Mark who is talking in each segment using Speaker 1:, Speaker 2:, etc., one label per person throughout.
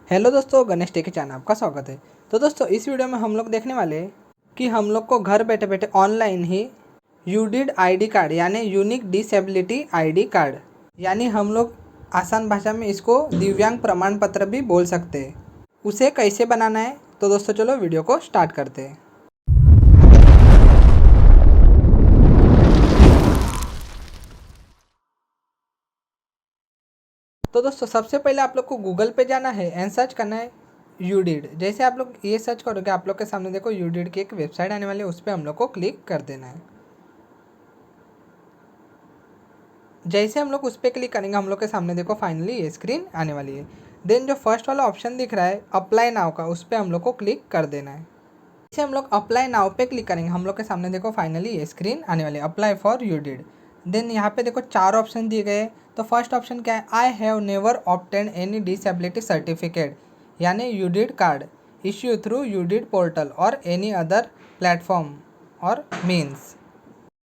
Speaker 1: Hello दोस्तों, Ganesh take channel आपका स्वागत है। तो दोस्तों इस वीडियो में हम लोग देखने वाले हैं कि हम लोग को घर बैठे बैठे ऑनलाइन ही यूडिड आईडी कार्ड यानी यूनिक डिसेबिलिटी आईडी कार्ड यानी हम लोग आसान भाषा में इसको दिव्यांग प्रमाण पत्र भी बोल सकते हैं, उसे कैसे बनाना है। तो दोस्तों चलो वीडियो को स्टार्ट करते हैं। तो दोस्तों सबसे पहले आप लोग को गूगल पे जाना है एंड सर्च करना है यूडिड। जैसे आप लोग ये सर्च करोगे आप लोग के सामने देखो यूडिड की एक वेबसाइट आने वाली है, उस पर हम लोग को क्लिक कर देना है। जैसे हम लोग उस पर क्लिक करेंगे हम लोग के सामने देखो फाइनली ये स्क्रीन आने वाली है। देन जो फर्स्ट वाला ऑप्शन दिख रहा है अप्लाई नाउ का, उस पर हम लोग को क्लिक कर देना है। जैसे हम लोग अप्लाई नाउ पे क्लिक करेंगे हम लोग के सामने देखो फाइनली ये स्क्रीन आने वाली है, अप्लाई फॉर यूडिड। देन यहाँ पे देखो 4 ऑप्शन दिए गए। तो फर्स्ट ऑप्शन क्या है, I have never obtain any disability certificate यानी यूडिड कार्ड इश्यू थ्रू यूडिड पोर्टल और एनी अदर प्लेटफॉर्म और मीन्स।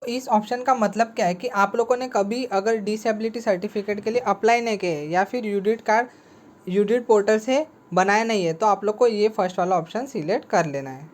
Speaker 1: इस ऑप्शन का मतलब क्या है कि आप लोगों ने कभी अगर डिसेबिलिटी सर्टिफिकेट के लिए अप्लाई नहीं किए या फिर यूडिड कार्ड यूडिड पोर्टल से बनाया नहीं है तो आप लोग को ये फर्स्ट वाला ऑप्शन सिलेक्ट कर लेना है।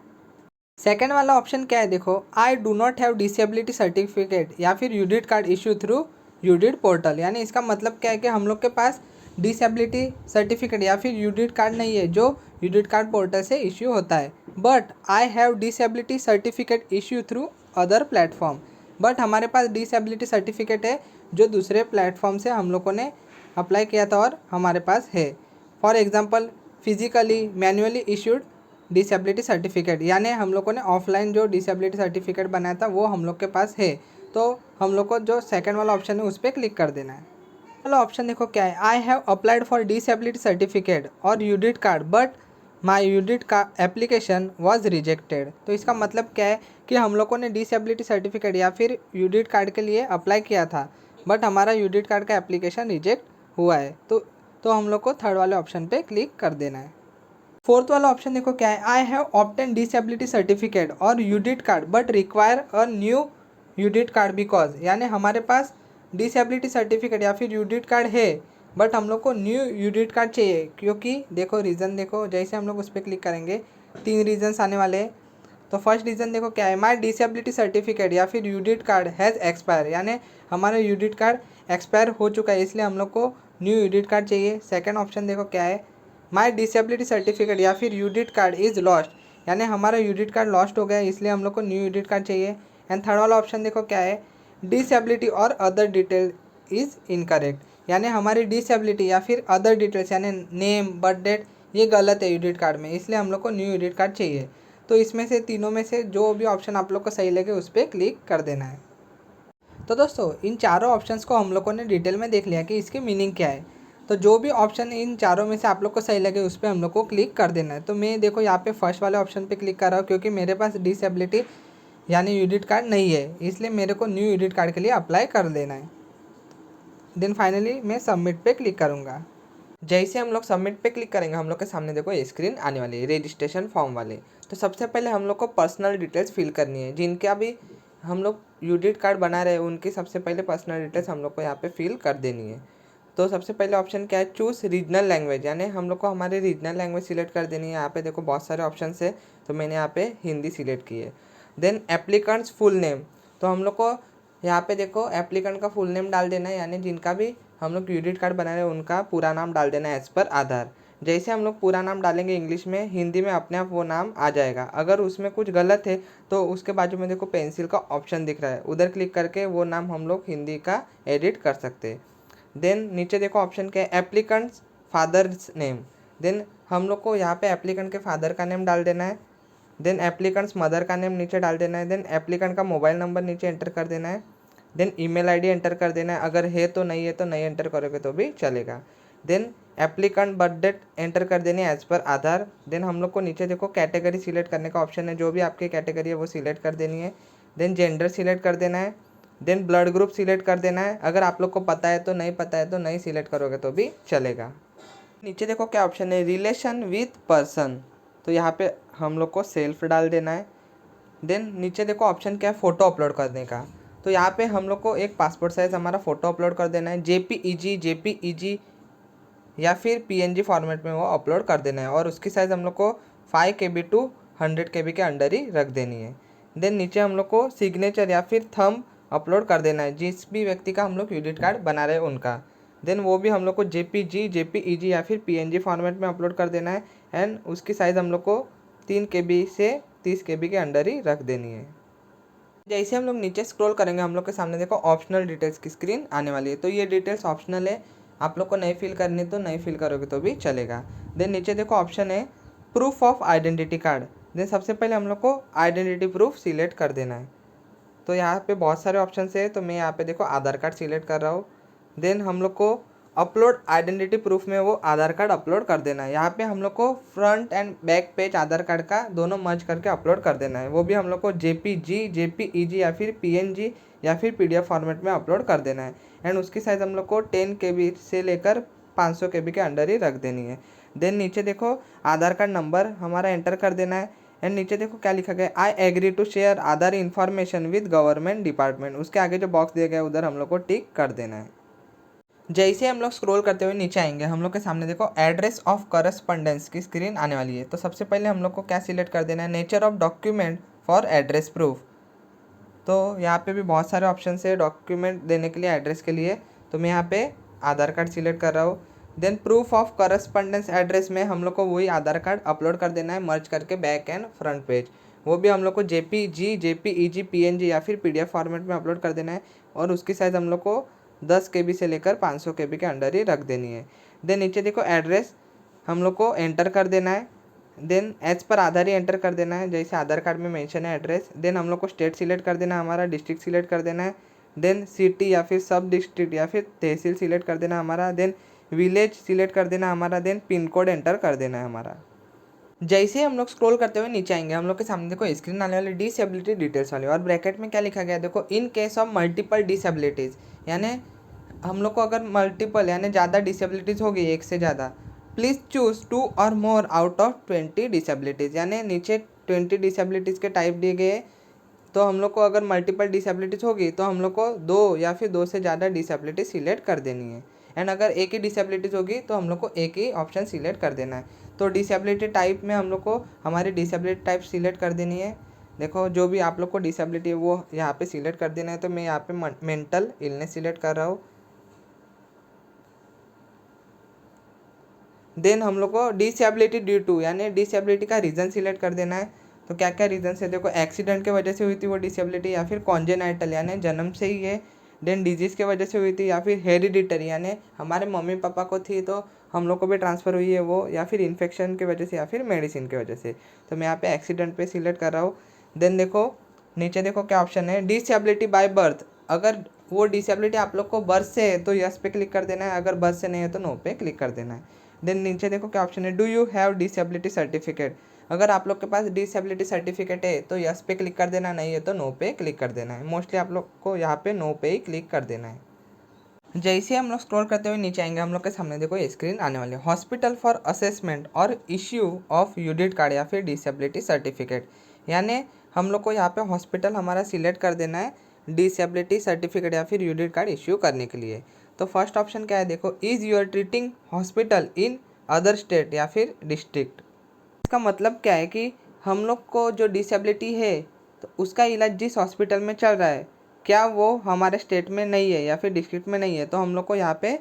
Speaker 1: सेकेंड वाला ऑप्शन क्या है, देखो I do not have disability certificate या फिर यूडिड कार्ड इशू थ्रू यूडिड पोर्टल यानी इसका मतलब क्या है कि हम लोग के पास डिसेबिलिटी सर्टिफिकेट या फिर यूडिड कार्ड नहीं है जो यूडिड कार्ड पोर्टल से इश्यू होता है। But I have disability certificate issue through other platform, but हमारे पास डिसेबिलिटी सर्टिफिकेट है जो दूसरे प्लेटफॉर्म से हम लोगों ने अप्लाई किया था और हमारे पास है। For example physically manually issued disability certificate यानी हम लोगों ने ऑफलाइन जो डिसेबिलिटी सर्टिफिकेट बनाया था वो हम लोग के पास है। तो हम लोग को जो सेकंड वाला ऑप्शन है उस पर क्लिक कर देना है। वाला ऑप्शन देखो क्या है, I have applied for disability certificate और यूडिड कार्ड बट माई यूडिड का एप्लीकेशन वॉज रिजेक्टेड। तो इसका मतलब क्या है कि हम लोगों ने डिसेबिलिटी सर्टिफिकेट या फिर यूडिड कार्ड के लिए अप्लाई किया था बट हमारा यूडिड कार्ड का एप्लीकेशन रिजेक्ट हुआ है। तो हम लोग को थर्ड वाले ऑप्शन पे क्लिक कर देना है। फोर्थ वाला ऑप्शन देखो क्या है, I have obtain disability certificate और UDID card but require a new UDID card because यानी हमारे पास डिसेबिलिटी सर्टिफिकेट या फिर यूडिड कार्ड है बट हम लोग को न्यू यूडिड कार्ड चाहिए क्योंकि देखो रीज़न देखो जैसे हम लोग उस पर क्लिक करेंगे 3 रीजन्स आने वाले हैं। तो फर्स्ट रीज़न देखो क्या है, माई डिसेबिलिटी सर्टिफिकेट या फिर यूडिड कार्ड हैज़ एक्सपायर यानी हमारा यूडिड कार्ड एक्सपायर हो चुका है इसलिए हम लोग को न्यू यूडिड कार्ड चाहिए। सेकेंड ऑप्शन देखो क्या है, माई डिसेबिलिटी सर्टिफिकेट या फिर यूडिड कार्ड इज़ लॉस्ट यानी हमारा यूडिड कार्ड लॉस्ट हो गया इसलिए हम लोग को न्यू यूडिड कार्ड चाहिए। एंड थर्ड वाला ऑप्शन देखो क्या है, डिसेबिलिटी और अदर डिटेल इज़ इनकरेक्ट यानी हमारी डिसेबिलिटी या फिर अदर डिटेल्स यानी नेम बर्थ डेट ये गलत है यूडिड कार्ड में इसलिए हम लोग को न्यू यूडिड कार्ड चाहिए। तो इसमें से तीनों में से जो भी ऑप्शन आप लोग को सही लगे उस पर क्लिक कर देना है। तो दोस्तों इन चारों ऑप्शंस को हम लोगों ने डिटेल में देख लिया कि इसकी मीनिंग क्या है। तो जो भी ऑप्शन इन चारों में से आप लोग को सही लगे उस पर हम लोग को क्लिक कर देना है। तो मैं देखो यहाँ पे फर्स्ट वाले ऑप्शन पे क्लिक कर रहा हूँ क्योंकि मेरे पास डिसेबिलिटी यानी यूडिड कार्ड नहीं है इसलिए मेरे को न्यू यूडिड कार्ड के लिए अप्लाई कर देना है। देन फाइनली मैं सबमिट पे क्लिक करूँगा। जैसे हम लोग सबमिट पे क्लिक करेंगे हम लोग के सामने देखो ये स्क्रीन आने वाली है रजिस्ट्रेशन फॉर्म वाले। तो सबसे पहले हम लोग को पर्सनल डिटेल्स फिल करनी है, जिनका भी हम लोग यूडिड कार्ड बना रहे हैं उनकी सबसे पहले पर्सनल डिटेल्स हम लोग को यहाँ पे फिल कर देनी है। तो सबसे पहले ऑप्शन क्या है, चूज़ रीजनल लैंग्वेज यानी हम लोग को हमारे रीजनल लैंग्वेज सिलेक्ट कर देनी है। यहाँ पे देखो बहुत सारे ऑप्शन है तो मैंने यहाँ पे हिंदी सिलेक्ट की है। देन एप्लीकेंट्स फुल नेम, तो हम लोग को यहाँ पे देखो एप्लीकेंट का फुल नेम डाल देना है यानी जिनका भी हम लोग यूडिड कार्ड बना रहे हैं उनका पूरा नाम डाल देना है एज़ पर आधार। जैसे हम लोग पूरा नाम डालेंगे इंग्लिश में, हिंदी में अपने आप वो नाम आ जाएगा। अगर उसमें कुछ गलत है तो उसके बाजू में देखो पेंसिल का ऑप्शन दिख रहा है, उधर क्लिक करके वो नाम हम लोग हिंदी का एडिट कर सकते हैं। देन नीचे देखो ऑप्शन क्या है, एप्लीकेंट्स फादर्स नेम। देन हम लोग को यहाँ पे एप्लीकेंट के फादर का नेम डाल देना है। देन एप्लीकेंट्स मदर का नेम नीचे डाल देना है। देन एप्लीकेंट का मोबाइल नंबर नीचे एंटर कर देना है। देन ईमेल आईडी एंटर कर देना है, अगर है तो नहीं है तो नहीं एंटर करोगे तो भी चलेगा। Then applicant birth date enter कर देनी है एज़ पर आधार। देन हम लोग को नीचे देखो कैटेगरी सिलेक्ट करने का ऑप्शन है, जो भी आपकी कैटेगरी है वो सिलेक्ट कर देनी है। देन जेंडर सिलेक्ट कर देना है। देन ब्लड ग्रुप सिलेक्ट कर देना है, अगर आप लोग को पता है तो नहीं पता है तो नहीं सिलेक्ट करोगे तो भी चलेगा। नीचे देखो क्या ऑप्शन है, रिलेशन विथ पर्सन, तो यहाँ पे हम लोग को सेल्फ डाल देना है। देन नीचे देखो ऑप्शन क्या है, फ़ोटो अपलोड करने का, तो यहाँ पे हम लोग को एक पासपोर्ट साइज़ हमारा फ़ोटो अपलोड कर देना है। जेपीईजी या फिर PNG फॉर्मेट में वो अपलोड कर देना है और उसकी साइज़ हम लोग को 5 KB टू 100 KB के अंडर ही रख देनी है। देन नीचे हम लोग को सिग्नेचर या फिर थंब अपलोड कर देना है जिस भी व्यक्ति का हम लोग यूनिट कार्ड बना रहे हैं उनका। देन वो भी हम लोग को JPG, JPEG या फिर PNG फॉर्मेट में अपलोड कर देना है एंड उसकी साइज़ हम लोग को 3 KB से 30 KB के अंडर ही रख देनी है। जैसे हम लोग नीचे स्क्रॉल करेंगे हम लोग के सामने देखो ऑप्शनल डिटेल्स की स्क्रीन आने वाली है। तो ये डिटेल्स ऑप्शनल है, आप लोग को नहीं फिल करनी तो नहीं फिल करोगे तो भी चलेगा। देन नीचे देखो ऑप्शन है proof of identity card. Then सबसे पहले हम लोग को आइडेंटिटी प्रूफ सिलेक्ट कर देना है। तो यहाँ पे बहुत सारे ऑप्शन है, तो मैं यहाँ पे देखो आधार कार्ड सिलेक्ट कर रहा हूँ। देन हम लोग को अपलोड आइडेंटिटी प्रूफ में वो आधार कार्ड अपलोड कर देना है। यहाँ पे हम लोग को फ्रंट एंड बैक पेज आधार कार्ड का दोनों मर्ज करके अपलोड कर देना है। वो भी हम लोग को JPG, JPEG या फिर PNG या फिर PDF फॉर्मेट में अपलोड कर देना है एंड उसकी साइज़ हम लोग को 10 KB से लेकर 500 KB के अंडर ही रख देनी है। देन नीचे देखो आधार कार्ड नंबर हमारा एंटर कर देना है एंड नीचे देखो क्या लिखा गया, I agree to share Aadhaar information with government department. उसके आगे जो बॉक्स दिया गया है उधर हम लोग को टिक कर देना है। जैसे हम लोग स्क्रॉल करते हुए नीचे आएंगे हम लोग के सामने देखो एड्रेस ऑफ करस्पॉन्डेंस की स्क्रीन आने वाली है। तो सबसे पहले हम लोग को क्या सिलेक्ट कर देना है, nature of document for address proof. तो यहाँ पे भी बहुत सारे ऑप्शन है डॉक्यूमेंट देने के लिए, एड्रेस के लिए। तो मैं यहाँ पे आधार कार्ड सिलेक्ट कर रहा हूँ। Then proof of correspondence address में हम लोग को वही आधार कार्ड अपलोड कर देना है मर्ज करके बैक एंड फ्रंट पेज। वो भी हम लोग को JPG, JPEG, PNG या फिर PDF फॉर्मेट में अपलोड कर देना है और उसकी साइज़ हम लोग को 10 KB से लेकर 500 KB के अंडर ही रख देनी है। देन नीचे देखो एड्रेस हम लोग को एंटर कर देना है। देन एज पर आधार ही एंटर कर देना है जैसे आधार कार्ड में मेंशन है एड्रेस। देन हम लोग को स्टेट सिलेक्ट कर देना है, हमारा डिस्ट्रिक्ट सिलेक्ट कर देना है। देन सिटी या फिर सब डिस्ट्रिक्ट या फिर तहसील सिलेक्ट कर देना हमारा। देन विलेज सिलेक्ट कर देना हमारा। देन पिन कोड एंटर कर देना है हमारा। जैसे हम लोग स्क्रॉल करते हुए नीचे आएंगे हम लोग के सामने देखो स्क्रीन आने वाली डिसेबिलिटी डिटेल्स वाली और ब्रैकेट में क्या लिखा गया है देखो, in case of multiple disabilities, यानी हम लोग को अगर मल्टीपल यानी ज़्यादा डिसेबिलिटीज़ होगी एक से ज़्यादा, प्लीज़ चूज़ 2 और मोर आउट ऑफ 20 डिसेबिलिटीज़, यानी नीचे 20 डिसेबिलिटीज़ के टाइप दिए गए। तो हम लोग को अगर मल्टीपल डिसेबिलिटीज़ होगी तो हम लोग को 2 या फिर 2 से ज़्यादा डिसेबिलिटी सिलेक्ट कर देनी है एंड अगर एक ही डिसेबिलिटीज़ होगी तो हम लोग को एक ही ऑप्शन सिलेक्ट कर देना है। तो डिसेबिलिटी टाइप में हम लोग को हमारी डिसेबिलिटी टाइप सिलेक्ट कर देनी है। देखो जो भी आप लोग को डिसेबिलिटी है वो यहाँ पे सिलेक्ट कर देना है। तो मैं यहाँ पे मेंटल इलनेस सिलेक्ट कर रहा हूँ। देन हम लोग को डिसेबिलिटी ड्यू टू यानी डिसेबिलिटी का रीज़न सिलेक्ट कर देना है। तो क्या क्या रीज़न है देखो, एक्सीडेंट के वजह से हुई थी वो डिसेबिलिटी या फिर कॉन्जेनाइटल यानी जन्म से ही है। देन डिजीज़ के वजह से हुई थी या फिर हेरिडिटरी यानी हमारे मम्मी पापा को थी तो हम लोग को भी ट्रांसफ़र हुई है वो, या फिर इन्फेक्शन की वजह से या फिर मेडिसिन की वजह से। तो मैं यहाँ पे एक्सीडेंट पे सिलेक्ट कर रहा हूँ। देन देखो नीचे देखो क्या ऑप्शन है, डिसेबिलिटी बाय बर्थ। अगर वो डिसेबिलिटी आप लोग को बर्थ से है तो यस पे क्लिक कर देना है, अगर बर्थ से नहीं है तो नो पे क्लिक कर देना है। देन नीचे देखो क्या ऑप्शन है, do you have disability certificate. अगर आप लोग के पास डिसेबिलिटी सर्टिफिकेट है तो यस पे क्लिक कर देना, नहीं है तो नो पे क्लिक कर देना है। मोस्टली आप लोग को यहाँ पे नो पे ही क्लिक कर देना है। जैसे हम लोग स्क्रॉल करते हुए नीचे आएंगे हम लोग के सामने देखो ये स्क्रीन आने वाली है, हॉस्पिटल फॉर असेसमेंट और इश्यू ऑफ यूडिट कार्ड या फिर डिसेबिलिटी सर्टिफिकेट। यानी हम लोग को यहाँ पे हॉस्पिटल हमारा सिलेक्ट कर देना है डिसेबिलिटी सर्टिफिकेट या फिर यूडिट कार्ड इश्यू करने के लिए। तो फर्स्ट ऑप्शन क्या है देखो, is your treating hospital in other state या फिर डिस्ट्रिक्ट। इसका मतलब क्या है कि हम लोग को जो डिसेबिलिटी है तो उसका इलाज जिस हॉस्पिटल में चल रहा है क्या वो हमारे स्टेट में नहीं है या फिर डिस्ट्रिक्ट में नहीं है, तो हम लोग को यहाँ पे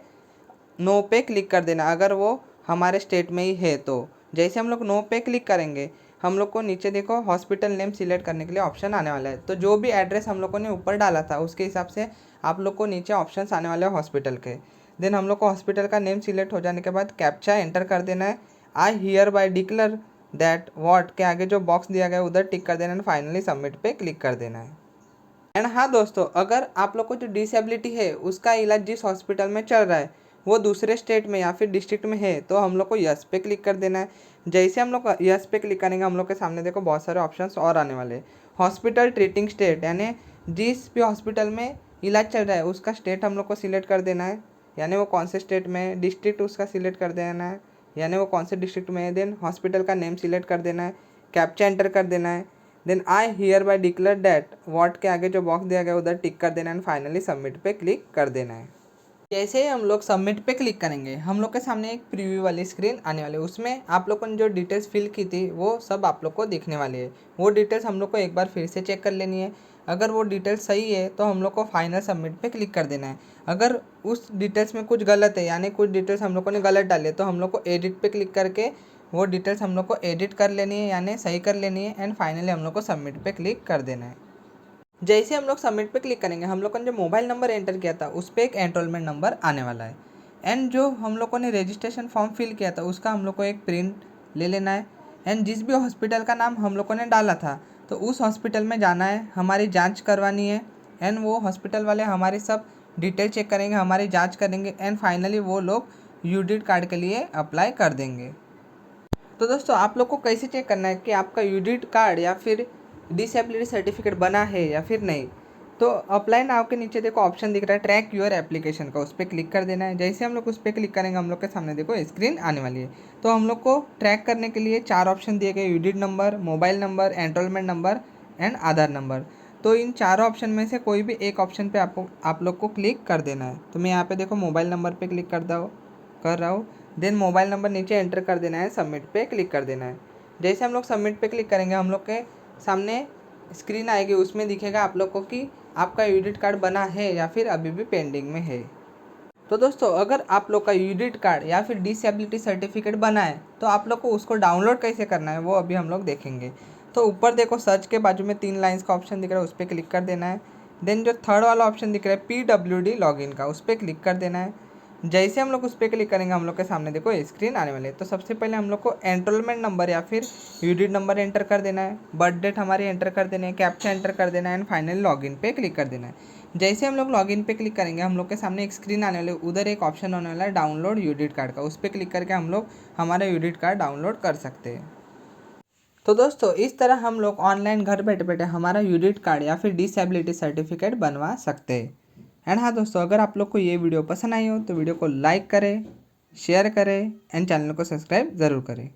Speaker 1: नो पे क्लिक कर देना अगर वो हमारे स्टेट में ही है तो। जैसे हम लोग नो पे क्लिक करेंगे हम लोग को नीचे देखो हॉस्पिटल नेम सिलेक्ट करने के लिए ऑप्शन आने वाला है। तो जो भी एड्रेस हम लोगों ने ऊपर डाला था उसके हिसाब से आप लोग को नीचे ऑप्शंस आने वाले हैं हॉस्पिटल के। देन हम लोग को हॉस्पिटल का नेम सिलेक्ट हो जाने के बाद कैप्चा एंटर कर देना है, आई hereby declare that what के आगे जो बॉक्स दिया गया है उधर टिक कर देना है, फाइनली सबमिट पे क्लिक कर देना है। एंड हाँ दोस्तों, अगर आप लोग को जो डिसेबिलिटी है उसका इलाज जिस हॉस्पिटल में चल रहा है वो दूसरे स्टेट में या फिर डिस्ट्रिक्ट में है तो हम लोग को यस पे क्लिक कर देना है। जैसे हम लोग यस पे क्लिक करेंगे हम लोग के सामने देखो बहुत सारे ऑप्शंस और आने वाले हैं। हॉस्पिटल ट्रीटिंग स्टेट यानी जिस भी हॉस्पिटल में इलाज चल रहा है उसका स्टेट हम लोग को सिलेक्ट कर देना है, यानी वो कौन से स्टेट में है। डिस्ट्रिक्ट उसका सिलेक्ट कर देना है, यानी वो कौन से डिस्ट्रिक्ट में है। देन हॉस्पिटल का नेम सिलेक्ट कर देना है, कैप्चा एंटर कर देना है। Then I hereby declare that what के आगे जो बॉक्स दिया गया उधर टिक कर देना है, फाइनली सबमिट पे क्लिक कर देना है। जैसे ही हम लोग सबमिट पे क्लिक करेंगे हम लोग के सामने एक प्रीव्यू वाली स्क्रीन आने वाली है। उसमें आप लोगों ने जो डिटेल्स फिल की थी वो सब आप लोग को दिखने वाली है। वो डिटेल्स हम लोग को एक बार फिर से चेक कर लेनी है। अगर वो डिटेल्स सही है तो हम लोग को फाइनल सबमिट पे क्लिक कर देना है। अगर उस डिटेल्स में कुछ गलत है यानी कुछ डिटेल्स हम लोग ने गलत डाले तो हम लोग को एडिट पे क्लिक करके वो डिटेल्स हम लोग को एडिट कर लेनी है यानी सही कर लेनी है एंड फाइनली हम लोग को सबमिट पे क्लिक कर देना है। जैसे हम लोग सबमिट पे क्लिक करेंगे हम लोग ने जो मोबाइल नंबर एंटर किया था उस पर एक एनरोलमेंट नंबर आने वाला है। एंड जो हम लोगों ने रजिस्ट्रेशन फॉर्म फिल किया था उसका हम लोग को एक प्रिंट ले लेना है। एंड जिस भी हॉस्पिटल का नाम हम लोगों ने डाला था तो उस हॉस्पिटल में जाना है, हमारी जांच करवानी है। एंड वो हॉस्पिटल वाले हमारी सब डिटेल चेक करेंगे, हमारी जांच करेंगे एंड फाइनली वो लोग यूडिट कार्ड के लिए अप्लाई कर देंगे। तो दोस्तों आप लोग को कैसे चेक करना है कि आपका यूडिट कार्ड या फिर डिसेबिलिटी सर्टिफिकेट बना है या फिर नहीं। तो अप्लाई नाउ के नीचे देखो ऑप्शन दिख रहा है ट्रैक योर एप्लीकेशन का, उस पर क्लिक कर देना है। जैसे हम लोग उस पर क्लिक करेंगे हम लोग के सामने देखो स्क्रीन आने वाली है। तो हम लोग को ट्रैक करने के लिए 4 ऑप्शन दिए गए, UDID number, mobile number, enrolment number and Aadhaar number. तो इन चारों ऑप्शन में से कोई भी एक ऑप्शन पे आप लोग को क्लिक कर देना है। तो मैं यहाँ पे देखो मोबाइल नंबर पे क्लिक कर रहा हूँ। देन मोबाइल नंबर नीचे एंटर कर देना है, सबमिट पे क्लिक कर देना है। जैसे हम लोग सबमिट पे क्लिक करेंगे हम लोग के सामने स्क्रीन आएगी, उसमें दिखेगा आप लोग को कि आपका यूडिट कार्ड बना है या फिर अभी भी पेंडिंग में है। तो दोस्तों अगर आप लोग का यूडिट कार्ड या फिर डिसेबिलिटी सर्टिफिकेट बना है तो आप लोग को उसको डाउनलोड कैसे करना है वो अभी हम लोग देखेंगे। तो ऊपर देखो सर्च के बाजू में 3 लाइन्स का ऑप्शन दिख रहा है, उस पर क्लिक कर देना है। देन जो थर्ड वाला ऑप्शन दिख रहा है PWD लॉगिन का, उस पर क्लिक कर देना है। जैसे हम लोग उस पर क्लिक करेंगे हम लोग के सामने देखो स्क्रीन आने वाली है। तो सबसे पहले हम लोग को एनरोलमेंट नंबर या फिर यूडिट नंबर एंटर कर देना है, बर्थ डेट हमारी एंटर कर देना है, कैप्चा एंटर कर देना है एंड फाइनली लॉगिन पे क्लिक कर देना है। जैसे हम लोग लॉगिन पे क्लिक करेंगे हम लोग के सामने एक स्क्रीन आने वाली है, उधर एक ऑप्शन आने वाला है डाउनलोड यूडिट कार्ड का, उस पर क्लिक करके हम लोग हमारा यूडिट कार्ड डाउनलोड कर सकते हैं। तो दोस्तों इस तरह हम लोग ऑनलाइन घर बैठे बैठे हमारा यूडिट कार्ड या फिर डिसेबिलिटी सर्टिफिकेट बनवा सकते हैं। एंड हाँ दोस्तों अगर आप लोग को ये वीडियो पसंद आई हो तो वीडियो को लाइक करें, शेयर करें एंड चैनल को सब्सक्राइब ज़रूर करें।